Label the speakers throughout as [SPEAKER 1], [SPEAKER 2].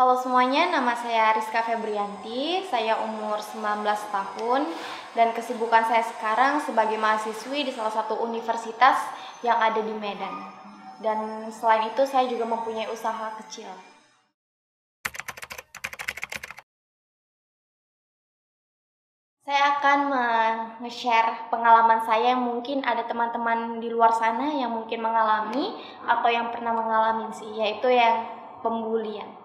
[SPEAKER 1] Halo semuanya, nama saya Rizka Febrianti, saya umur 19 tahun dan kesibukan saya sekarang sebagai mahasiswi di salah satu universitas yang ada di Medan. Dan selain itu saya juga mempunyai usaha kecil. Saya akan nge-share pengalaman saya yang mungkin ada teman-teman di luar sana yang mungkin mengalami atau yang pernah mengalami sih, yaitu yang pembulian.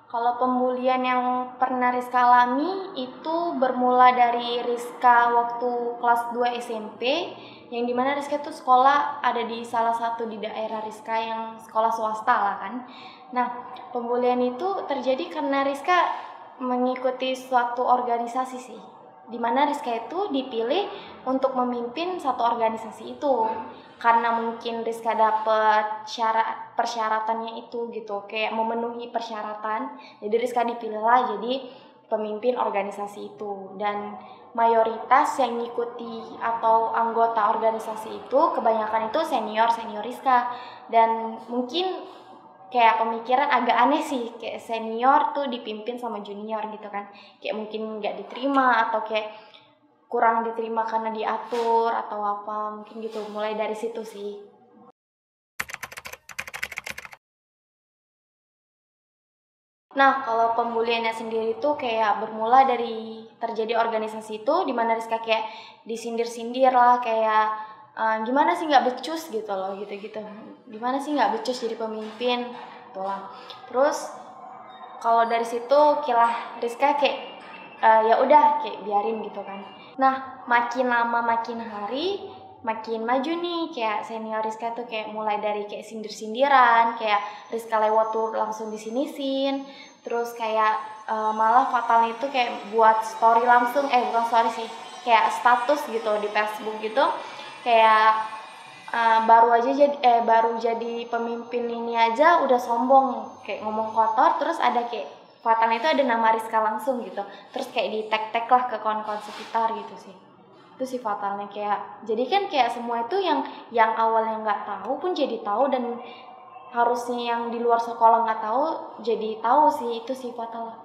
[SPEAKER 1] Kalau pembulian yang pernah Rizka alami itu bermula dari Rizka waktu kelas 2 SMP, yang dimana Rizka tuh sekolah ada di salah satu di daerah Rizka yang sekolah swasta lah kan. Nah, pembulian itu terjadi karena Rizka mengikuti suatu organisasi sih, dimana Rizka itu dipilih untuk memimpin satu organisasi itu karena mungkin Rizka dapet persyaratannya itu gitu, kayak memenuhi persyaratan, jadi Rizka dipilih lah jadi pemimpin organisasi itu. Dan mayoritas yang ngikuti atau anggota organisasi itu kebanyakan itu senior Rizka, dan mungkin kayak pemikiran agak aneh sih, kayak senior tuh dipimpin sama junior gitu kan, kayak mungkin nggak diterima atau kayak kurang diterima karena diatur atau apa, mungkin gitu. Mulai dari situ sih. Nah, kalau pembuliannya sendiri tuh kayak bermula dari terjadi organisasi itu di mana Rizka kayak disindir-sindir lah, kayak gimana sih nggak becus gitu loh, gitu-gitu. Gimana sih nggak becus jadi pemimpin, gitu lah. Terus kalau dari situ kilah Rizka kayak ya udah kayak biarin gitu kan. Nah, makin lama makin hari makin maju nih, kayak senior Rizka tuh kayak mulai dari kayak sindir-sindiran, kayak Rizka lewat tuh langsung disinisin, terus kayak malah fatalnya itu kayak buat story langsung, bukan story sih, kayak status gitu di Facebook gitu, kayak baru jadi pemimpin ini aja udah sombong, kayak ngomong kotor, terus ada kayak fatalnya itu ada nama Rizka langsung gitu, terus kayak di tag lah ke kawan-kawan sekitar gitu sih. Itu sih fatalnya, kayak jadi kan kayak semua itu yang awalnya nggak tahu pun jadi tahu, dan harusnya yang di luar sekolah nggak tahu jadi tahu sih. Itu sih fatal.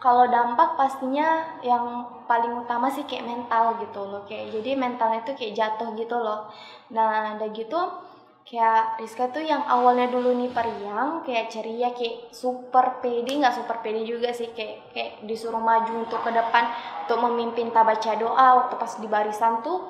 [SPEAKER 1] Kalau dampak pastinya yang paling utama sih kayak mental gitu loh, kayak jadi mentalnya tuh kayak jatuh gitu loh. Nah udah gitu kayak Rizka tuh yang awalnya dulu nih periang, kayak ceria, kayak super pede, nggak super pede juga sih, kayak disuruh maju untuk ke depan untuk memimpin baca doa waktu pas di barisan tuh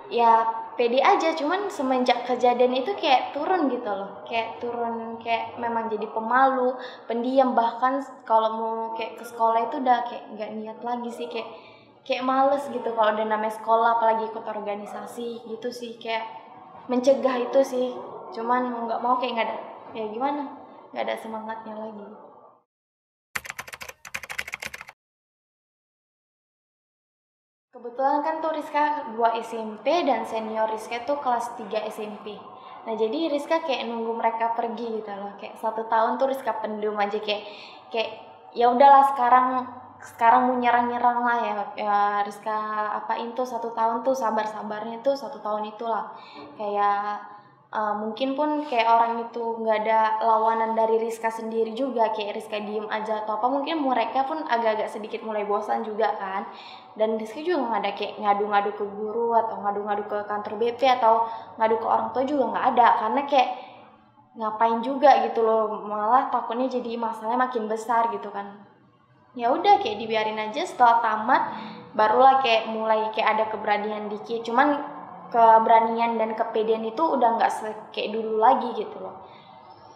[SPEAKER 1] ya pede aja. Cuman semenjak kejadian itu kayak turun gitu loh, kayak turun, kayak memang jadi pemalu, pendiam, bahkan kalau mau kayak ke sekolah itu udah kayak nggak niat lagi sih, kayak males gitu kalau udah namanya sekolah, apalagi ikut organisasi gitu sih, kayak mencegah itu sih. Cuman mau nggak mau kayak nggak ada, ya gimana, nggak ada semangatnya lagi. Kebetulan kan tuh Rizka 2 SMP dan senior Rizka tuh kelas 3 SMP. Nah jadi Rizka kayak nunggu mereka pergi gitu loh, kayak 1 tahun tuh Rizka pendem aja, kayak ya udahlah, sekarang mau nyerang lah ya Rizka apain tuh 1 tahun tuh, sabarnya tuh 1 tahun itulah. Kayak mungkin pun kayak orang itu nggak ada lawanan dari Rizka sendiri juga, kayak Rizka diem aja atau apa, mungkin mereka pun agak-agak sedikit mulai bosan juga kan. Dan Rizka juga nggak ada kayak ngadu-ngadu ke guru atau ngadu-ngadu ke kantor BP atau ngadu ke orang tua juga nggak ada, karena kayak ngapain juga gitu loh, malah takutnya jadi masalahnya makin besar gitu kan. Ya udah kayak dibiarin aja, setelah tamat barulah kayak mulai kayak ada keberanian dikit. Cuman keberanian dan kepedean itu udah nggak kayak dulu lagi gitu loh.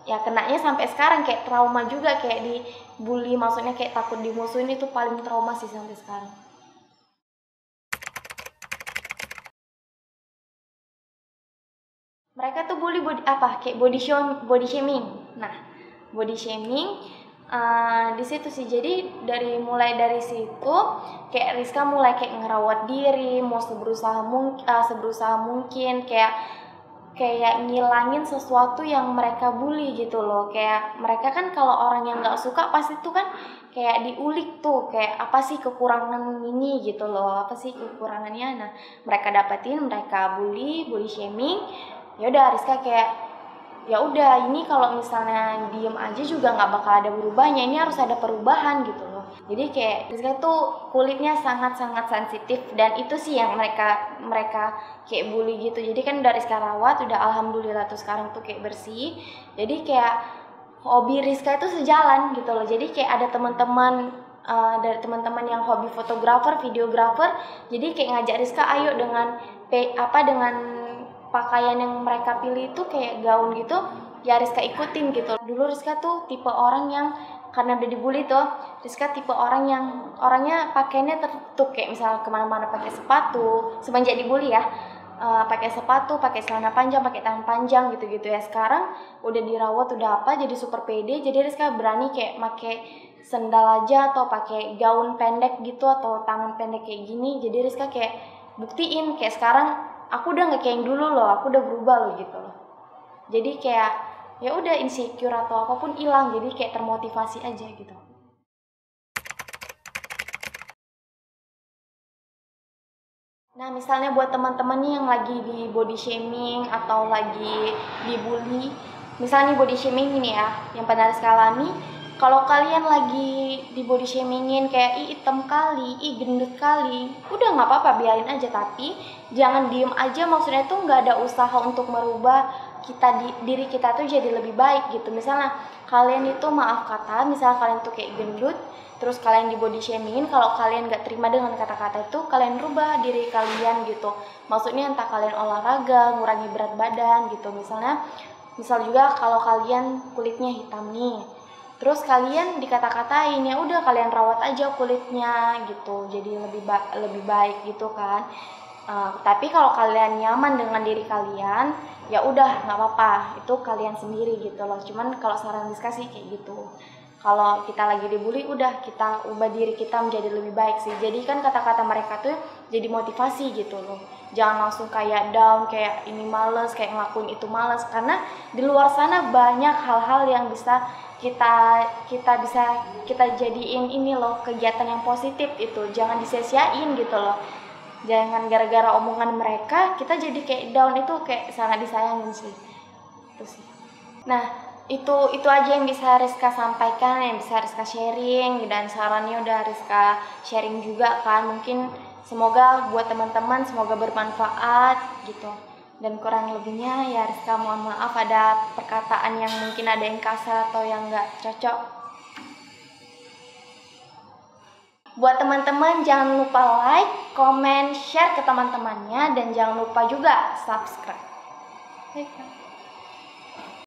[SPEAKER 1] Ya kenanya sampai sekarang kayak trauma juga, kayak dibully, maksudnya kayak takut dimusuhin, itu paling trauma sih sampai sekarang. Mereka tuh bully kayak body shaming. Nah, body shaming di situ sih. Jadi mulai dari situ kayak Rizka mulai kayak ngerawat diri, mau seberusaha mungkin kayak kayak ngilangin sesuatu yang mereka bully gitu loh. Kayak mereka kan kalau orang yang nggak suka pasti tuh kan kayak diulik tuh, kayak apa sih kekurangan ini gitu loh, apa sih kekurangannya. Nah mereka dapetin, mereka bully shaming. Ya udah Rizka kayak ya udah, ini kalau misalnya diem aja juga nggak bakal ada berubahnya, ini harus ada perubahan gitu loh. Jadi kayak Rizka tuh kulitnya sangat-sangat sensitif, dan itu sih yang mereka kayak bully gitu. Jadi kan udah Rizka rawat, udah alhamdulillah tuh sekarang tuh kayak bersih. Jadi kayak hobi Rizka itu sejalan gitu loh. Jadi kayak ada teman-teman dari teman-teman yang hobi fotografer, videografer, jadi kayak ngajak Rizka, ayo dengan dengan pakaian yang mereka pilih itu kayak gaun gitu, ya Rizka ikutin gitu. Dulu Rizka tuh tipe orang yang karena udah dibully tuh, Rizka tipe orang yang orangnya pakaiannya tertutup, kayak misalnya kemana-mana pakai sepatu. Semenjak dibully ya, pakai sepatu, pakai celana panjang, pakai tangan panjang gitu-gitu ya. Sekarang udah dirawat, udah apa, jadi super pede. Jadi Rizka berani kayak pakai sendal aja atau pakai gaun pendek gitu atau tangan pendek kayak gini. Jadi Rizka kayak buktiin kayak sekarang aku udah nggak kayak yang dulu loh, aku udah berubah loh gitu loh. Jadi kayak ya udah insecure atau apapun hilang, jadi kayak termotivasi aja gitu. Nah misalnya buat teman-teman nih yang lagi di body shaming atau lagi dibully, misalnya nih body shaming ini ya, yang pernah Rizka alami, kalau kalian lagi di body shamingin kayak ih hitam kali, ih gendut kali, udah nggak apa-apa, biarin aja. Tapi jangan diem aja, maksudnya tuh nggak ada usaha untuk merubah diri kita tuh jadi lebih baik gitu. Misalnya kalian itu maaf kata, misalnya kalian tuh kayak gendut, terus kalian di body shamingin, kalau kalian gak terima dengan kata-kata itu, kalian rubah diri kalian gitu. Maksudnya entah kalian olahraga, ngurangi berat badan gitu. Misal juga kalau kalian kulitnya hitam nih, terus kalian dikata-katain, ya udah kalian rawat aja kulitnya gitu, jadi lebih baik gitu kan. Tapi kalau kalian nyaman dengan diri kalian, ya udah nggak apa-apa, itu kalian sendiri gitu loh. Cuman kalau saran Rizka sih kayak gitu, kalau kita lagi dibully, udah kita ubah diri kita menjadi lebih baik sih. Jadi kan kata-kata mereka tuh jadi motivasi gitu loh. Jangan langsung kayak down, kayak ini males, kayak ngelakuin itu males. Karena di luar sana banyak hal-hal yang bisa kita jadiin ini loh, kegiatan yang positif itu. Jangan disia-siain gitu loh. Jangan gara-gara omongan mereka kita jadi kayak down, itu kayak sangat disayangin sih. Itu sih. Nah, itu aja yang bisa Rizka sampaikan, yang bisa Rizka sharing, dan sarannya udah Rizka sharing juga kan. Mungkin semoga buat teman-teman semoga bermanfaat gitu. Dan kurang lebihnya ya Rizka mohon maaf ada perkataan yang mungkin ada yang kasar atau yang nggak cocok. Buat teman-teman jangan lupa like, comment, share ke teman-temannya, dan jangan lupa juga subscribe.